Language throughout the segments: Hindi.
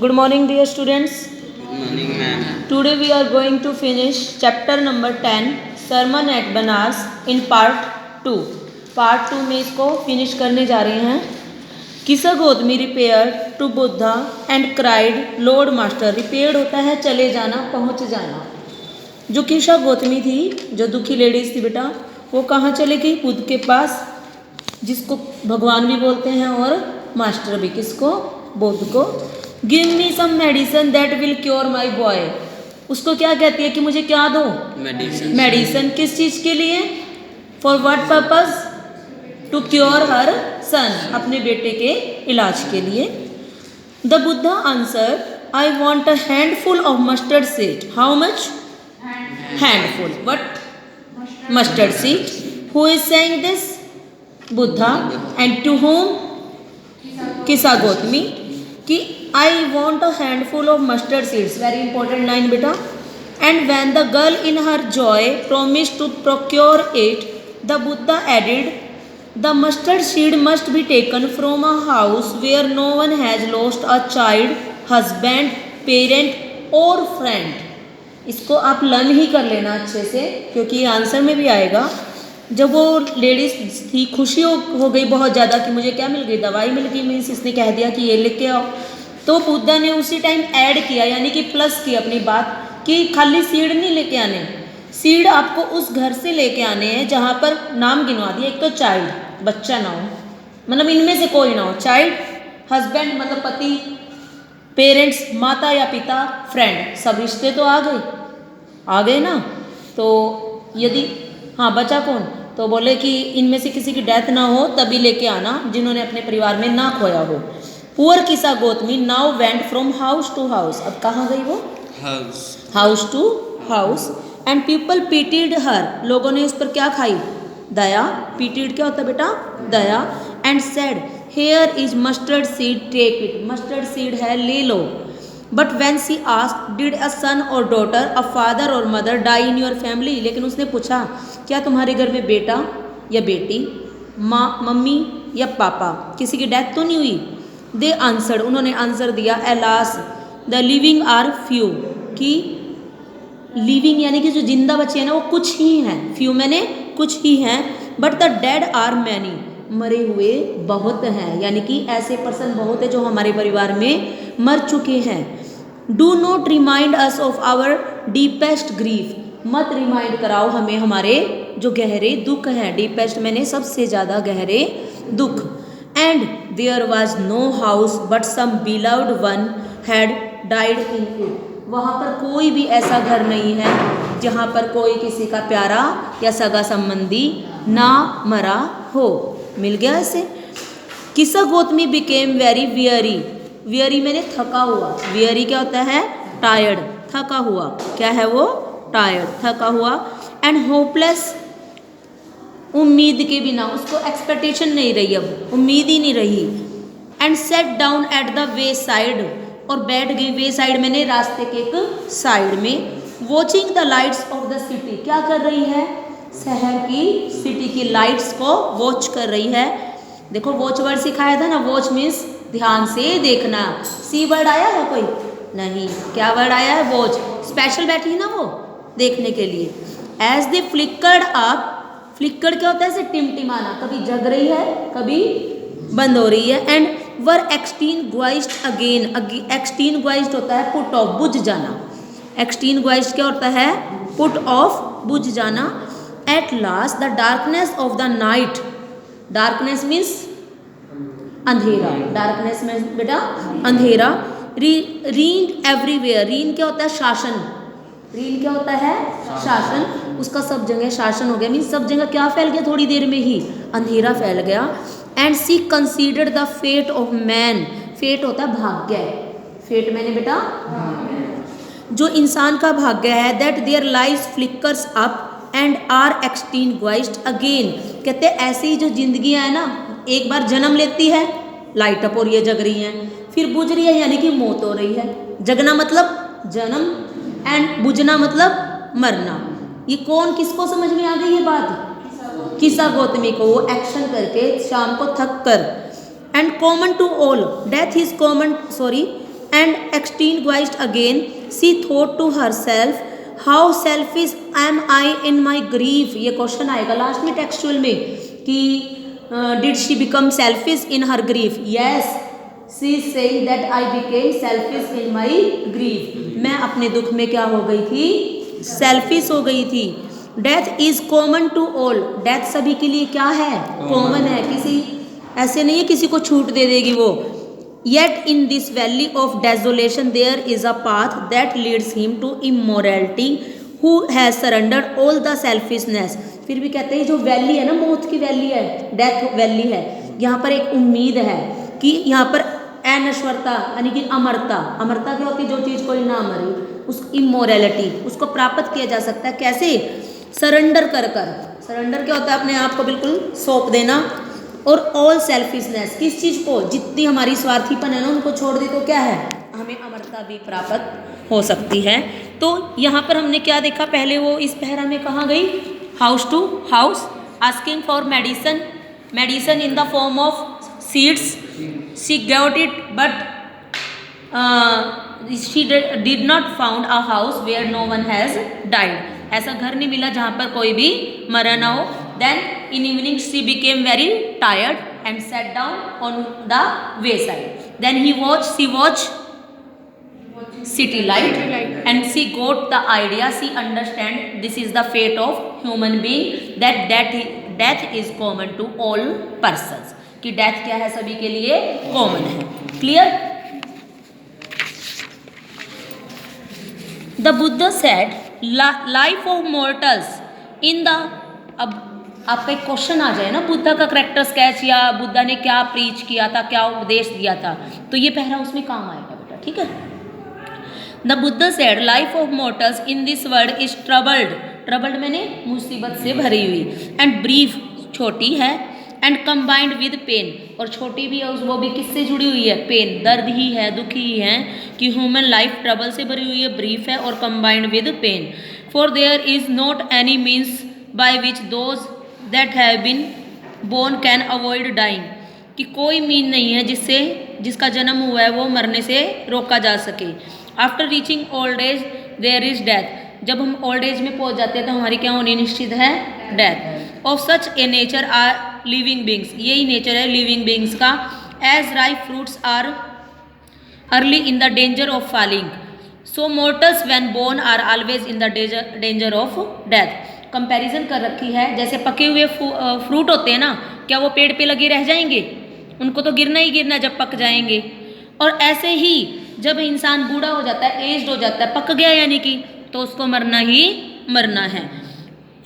Good morning, dear students. Good morning, ma'am. Today we are going to finish chapter number 10, Sermon at Banaras in part 2. Part 2 में इसको finish करने जा रहे हैं. किसा Gautami repaired to Buddha and cried, Lord Master. Repaired होता है चले जाना, पहुँच जाना. जो किसा गौतमी थी, जो दुखी लेडीज थी बेटा, वो कहाँ चले गई? बुद्ध के पास, जिसको भगवान भी बोलते हैं और मास्टर भी. किसको? बुद्ध को. Give me some medicine that will cure my boy. उसको क्या कहती है कि मुझे क्या दो? Medicine. मेडिसिन. किस चीज़ के लिए? For what purpose? To cure her son. अपने बेटे के इलाज के लिए. The Buddha answer, I want a handful of mustard seed. How much? Handful. What? Mustard seed. Who is saying this? Buddha. And to whom? Kisa Gotami. कि I want a handful of mustard seeds. Very important line बेटा. And when the girl in her joy promise to procure it, the Buddha added, the mustard seed must be taken from a house where no one has lost a child, husband, parent और फ्रेंड. इसको आप लर्न ही कर लेना अच्छे से, क्योंकि ये आंसर में भी आएगा. जब वो लेडीज थी, खुशी हो गई बहुत ज़्यादा कि मुझे क्या मिल गई? दवाई मिल गई. मीन्स इसने कह दिया कि ये लेके आओ. तो बुद्धा ने उसी टाइम ऐड किया, यानी कि प्लस की अपनी बात, कि खाली सीड नहीं लेके आने. सीड आपको उस घर से लेके आने हैं जहाँ पर नाम गिनवा दिया. एक तो चाइल्ड, बच्चा ना हो, मतलब इनमें से कोई ना हो. चाइल्ड, हस्बैंड मतलब पति, पेरेंट्स माता या पिता, फ्रेंड. सब रिश्ते तो आ गए ना. तो यदि हाँ, बचा कौन? तो बोले कि इनमें से किसी की डेथ ना हो तभी लेके आना, जिन्होंने अपने परिवार में ना खोया हो. Poor Kisa Gotami now went from house to house. अब कहाँ गई वो? House to house. And people pitied her. लोगों ने उस पर क्या खाई? दया. पीटीड क्या होता है बेटा? दया. And said, here is mustard seed, take it. Mustard seed है, ले लो. But when she asked, did a son और डॉटर, अ फादर और mother die in your family. लेकिन उसने पूछा, क्या तुम्हारे घर में बेटा या बेटी, माँ, मम्मी या पापा, किसी की डेथ तो नहीं हुई? They answered. उन्होंने आंसर दिया, alas the living are few. कि लिविंग यानी कि जो जिंदा बच्चे हैं ना, वो कुछ ही हैं. फ्यू मैंने कुछ ही हैं. But the dead are many. मरे हुए बहुत हैं, यानी कि ऐसे पर्सन बहुत है जो हमारे परिवार में मर चुके हैं. Do not remind us of our deepest grief. मत रिमाइंड कराओ हमें हमारे जो गहरे दुख हैं. डीपेस्ट मैंने सबसे ज़्यादा गहरे दुख. And there was no house but some beloved one had died in it. वहाँ पर कोई भी ऐसा घर नहीं है जहाँ पर कोई किसी का प्यारा या सगा संबंधी ना मरा हो. मिल गया ऐसे. किसा Gautami became very weary. Weary मैंने थका हुआ. वियरी क्या होता है? टायर्ड. थका हुआ. क्या है वो? टायर्ड, थका हुआ. And hopeless. उम्मीद के बिना, उसको एक्सपेक्टेशन नहीं रही, अब उम्मीद ही नहीं रही. And set down at the way side. और बैठ गई. वे साइड मैंने रास्ते के एक साइड में. Watching the lights off the city. क्या कर रही है? शहर की, सिटी की लाइट्स को वॉच कर रही है. देखो वॉच वर्ड सिखाया था ना. वॉच मीन्स ध्यान से देखना. सी वर्ड आया है कोई? नहीं. क्या वर्ड आया है? वॉच. स्पेशल बैठी है ना वो देखने के लिए. As they flickered up. Flickered क्या होता है? ऐसे टिमटिमाना. कभी जग रही है, कभी बंद हो रही है. And were extinguished again. Extinguished होता है पुट ऑफ, बुझ जाना. एक्सटिंग्विश्ड क्या होता है? पुट ऑफ, बुझ जाना. At last the darkness of the night. Darkness means अंधेरा. डार्कनेस में बेटा अंधेरा. Reign everywhere. रीन क्या होता है? शासन. रीन क्या होता है? शासन. उसका सब जगह शासन हो गया. मीन्स सब जगह क्या फैल गया? थोड़ी देर में ही अंधेरा फैल गया. And she considered the fate of man. Fate होता है भाग्य. फेट मैंने बेटा जो इंसान का भाग्य है. That their life flickers up and are extinguished again. कहते हैं ऐसी ही जो जिंदगी है ना, एक बार जन्म लेती है, लाइट अप हो रही है, जग रही है, फिर बुझ रही है, यानी कि मौत हो रही है. जगना मतलब जन्म, एंड बुझना मतलब मरना. ये कौन, किसको समझ में आ गई ये बात? किसा गौतमी को. वो एक्शन करके शाम को थक कर and common to all. Death is common, and extinguished again. She thought to herself, how selfish am I in my grief. ये क्वेश्चन आएगा लास्ट में टेक्सचुअल में कि did she become selfish in her grief? Yes, she is saying that I became selfish in my grief. मैं अपने दुख में क्या हो गई थी? सेल्फिश हो गई थी. Death is common to all. Death सभी के लिए क्या है? कॉमन है. किसी ऐसे नहीं है किसी को छूट दे देगी वो. Yet in this valley of desolation there is a path that leads him to immortality who has surrendered all the selfishness. फिर भी कहते हैं जो वैली है ना, मौत की वैली है, डेथ वैली है, यहाँ पर एक उम्मीद है कि यहाँ पर अनश्वरता यानी कि अमरता. अमरता क्या होती है? जो चीज़ कोई ना मरे, उस इमोरलिटी उसको प्राप्त किया जा सकता है. कैसे? सरेंडर कर कर. सरेंडर क्या होता है? अपने आप को बिल्कुल सौंप देना. और ऑल सेल्फिशनेस, किस चीज़ को? जितनी हमारी स्वार्थीपन है ना उनको छोड़ दी तो क्या है? हमें अमरता भी प्राप्त हो सकती है. तो यहाँ पर हमने क्या देखा? पहले वो इस पहरा में कहाँ गई? House to house asking for medicine. Medicine in the form of seeds. She got it but she did not found a house where no one has died. ऐसा घर नहीं मिला जहाँ पर कोई भी मरा ना हो. Then in evening she became very tired and sat down on the wayside. Then she watched city light and she got the idea. She understand this is the fate of human being, that death is common to all persons. कि डेथ क्या है? सभी के लिए कॉमन है. Clear? The Buddha said life of mortals in the. अब आपका एक क्वेश्चन आ जाए ना, बुद्धा का करेक्टर स्केच या बुद्धा ने क्या प्रीच किया था, क्या उपदेश दिया था, तो ये पहला उसमें काम आएगा बेटा. ठीक है. The Buddha said life of mortals in this world is troubled. Troubled मैंने मुसीबत से भरी हुई. एंड ब्रीफ, छोटी है. एंड कंबाइंड विद पेन, और छोटी भी है वो भी किससे जुड़ी हुई है? पेन, दर्द ही है, दुख ही है. कि ह्यूमन लाइफ ट्रबल से भरी हुई है, ब्रीफ है और combined with pain. For there is not any means by which those that have been born can avoid dying. कि कोई मीन नहीं है जिसका जन्म हुआ है वो मरने से रोका जा सके. After reaching old age there is death. जब हम ओल्ड एज में पहुंच जाते हैं तो हमारी क्या होनी निश्चित है? Death. Of such a nature are living beings. यही नेचर है लिविंग बींग्स का. As ripe fruits are early in the danger of falling, so mortals when born are always in the danger of death. Comparison कर रखी है. जैसे पके हुए फ्रूट होते हैं ना, क्या वो पेड़ पे लगे रह जाएंगे? उनको तो गिरना ही गिरना जब पक जाएंगे. और ऐसे ही जब इंसान बूढ़ा हो जाता है, एज्ड हो जाता है, पक गया यानी कि, तो उसको मरना ही मरना है.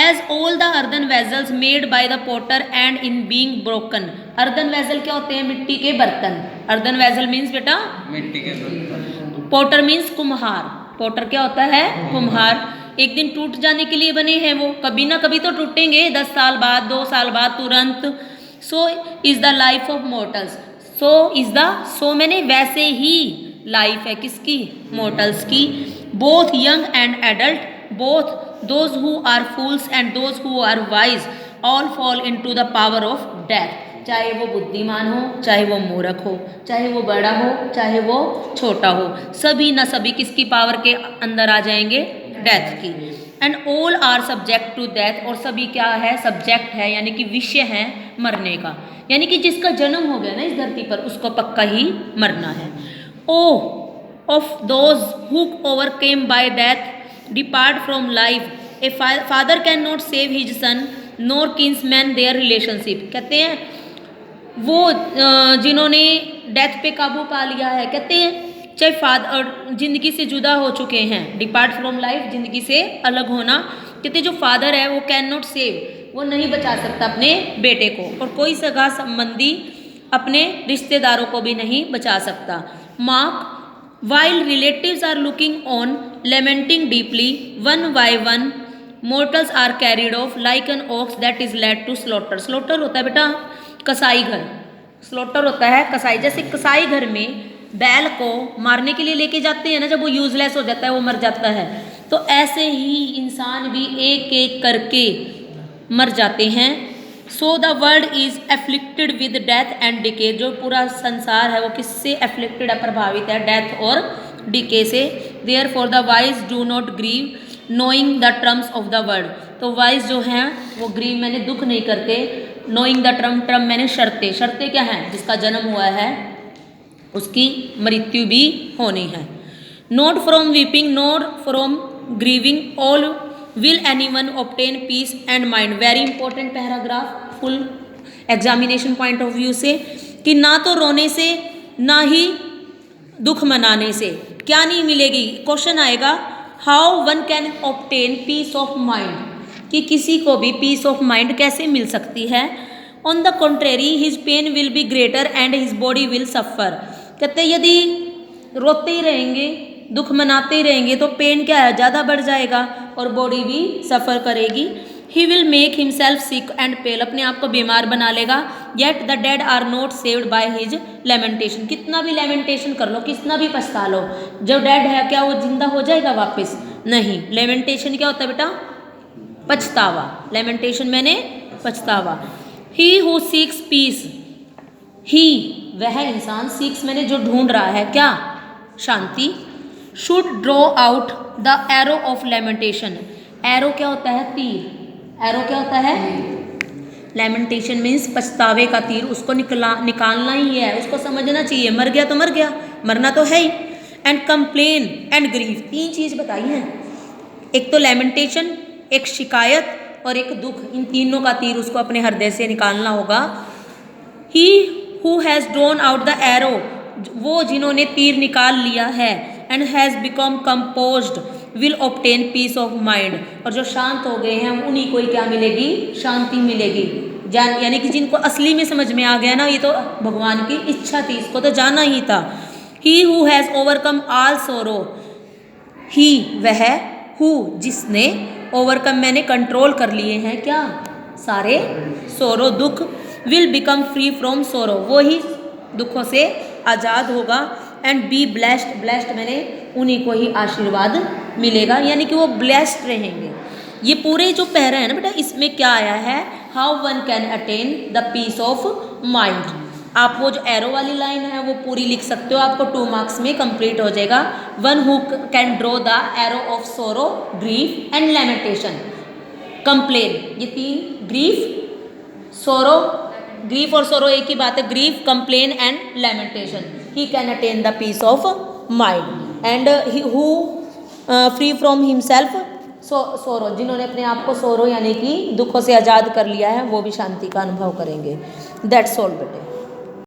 As all the earthen vessels made by the potter and in being broken. earthen vessel क्या होते हैं? मिट्टी के बर्तन. earthen vessel means बेटा मिट्टी के बर्तन. potter means कुम्हार. potter क्या होता है? कुम्हार. एक दिन टूट जाने के लिए बने हैं वो, कभी ना कभी तो टूटेंगे, 10 साल बाद, 2 साल बाद, तुरंत. So is the life of mortals. so मैंने वैसे ही लाइफ है किसकी? mortals की. both young and adult, both those who are fools and those who are wise, all fall into the power of death. चाहे वो बुद्धिमान हो, चाहे वो मूर्ख हो, चाहे वो बड़ा हो, चाहे वो छोटा हो, सभी न सभी किसकी पावर के अंदर आ जाएंगे? डेथ की. And all are subject to death. और सभी क्या है? सब्जेक्ट है यानी कि विषय है मरने का. यानी कि जिसका जन्म हो गया ना इस धरती पर उसको पक्का ही मरना है. Oh of those who overcame by death depart from life. A father cannot save his son nor kinsman their relationship. कहते हैं वो जिन्होंने डेथ पे काबू पा लिया है, कहते हैं चाहे फादर जिंदगी से जुदा हो चुके हैं, डिपार्ट फ्रॉम लाइफ जिंदगी से अलग होना, कहते जो फादर है वो कैन नॉट सेव, वो नहीं बचा सकता अपने बेटे को, और कोई सगा संबंधी अपने रिश्तेदारों को भी नहीं बचा सकता. Mark while relatives are looking on, lamenting deeply, one by one, mortals are carried off like an ox that is led to slaughter. slaughter होता है बेटा कसाई घर. slaughter होता है कसाई. जैसे कसाई घर में बैल को मारने के लिए लेके जाते हैं ना, जब वो यूजलेस हो जाता है, वो मर जाता है, तो ऐसे ही इंसान भी एक एक करके मर जाते हैं. So the world is afflicted with death and decay, जो पूरा संसार है वो किससे एफ्लिक्टेड है, प्रभावित है, डेथ और डिके से। Therefore the wise do not grieve knowing the terms of the world, तो वाइज जो हैं वो ग्रीव मैंने दुख नहीं करते, नोइंग द टर्म मैंने शर्तें, शर्तें क्या हैं, जिसका जन्म हुआ है उसकी मृत्यु भी होनी है। Not from weeping not from grieving all will any one obtain peace and mind, very important paragraph full examination point of view से, कि ना तो रोने से ना ही दुख मनाने से क्या नहीं मिलेगी। क्वेश्चन आएगा how one can obtain peace of mind, कि किसी को भी पीस ऑफ माइंड कैसे मिल सकती है। On the contrary his pain will be greater and his body will suffer, कहते यदि रोते ही रहेंगे दुख मनाते ही रहेंगे तो पेन क्या है, ज़्यादा बढ़ जाएगा और बॉडी भी सफ़र करेगी। He will make himself sick and pale, अपने आप को बीमार बना लेगा। Yet the dead are not saved by his lamentation, कितना भी लेमेंटेशन कर लो, कितना भी पछता लो, जो डेड है क्या वो जिंदा हो जाएगा वापस, नहीं। लेमेंटेशन क्या होता है बेटा, पछतावा, लेमेंटेशन मैंने पछतावा। He who seeks peace, he वह इंसान, सीक्स मैंने जो ढूंढ रहा है क्या, शांति। Should draw out the arrow of lamentation, arrow क्या होता है, तीर, एरो क्या होता है, लेमेंटेशन मीन्स पछतावे का तीर, उसको निकालना ही है, उसको समझना चाहिए, मर गया तो मर गया, मरना तो है ही। एंड कंप्लेन एंड ग्रीव, तीन चीज बताई हैं, एक तो लेमेंटेशन, एक शिकायत और एक दुख, इन तीनों का तीर उसको अपने हृदय से निकालना होगा। He who has drawn out the arrow, वो जिन्होंने तीर निकाल लिया है, and has become composed will obtain peace of mind, और जो शांत हो गए हैं उन्हीं को ही क्या मिलेगी, शांति मिलेगी। यानी कि जिनको असली में समझ में आ गया ना, ये तो भगवान की इच्छा थी, इसको तो जाना ही था। ही हु हैज़ ओवरकम ऑल सोरो, ही वह, हु जिसने, ओवरकम मैंने कंट्रोल कर लिए हैं क्या, सारे सोरो दुख, will become free from sorrow, वो ही दुखों से आज़ाद होगा। एंड बी ब्लेस्ड, ब्लेस्ड मैंने उन्हीं को ही आशीर्वाद मिलेगा, यानी कि वो ब्लेस्ड रहेंगे। ये पूरे जो पैरा है ना बेटा, इसमें क्या आया है, how one can attain the peace of mind. आप वो जो एरो वाली लाइन है वो पूरी लिख सकते हो, आपको 2 मार्क्स में कंप्लीट हो जाएगा। One who can draw the arrow of सोरो, ग्रीफ एंड लेमेंटेशन, कंप्लेन, ये तीन, ग्रीफ सोरो, ग्रीफ और सोरो एक ही बात है, grief complain and lamentation. He can attain the peace of mind and who free from himself sorrow, जिन्होंने अपने आप को सोरो यानी कि दुखों से आज़ाद कर लिया है वो भी शांति का अनुभव करेंगे। दैट्स ऑल बेटे।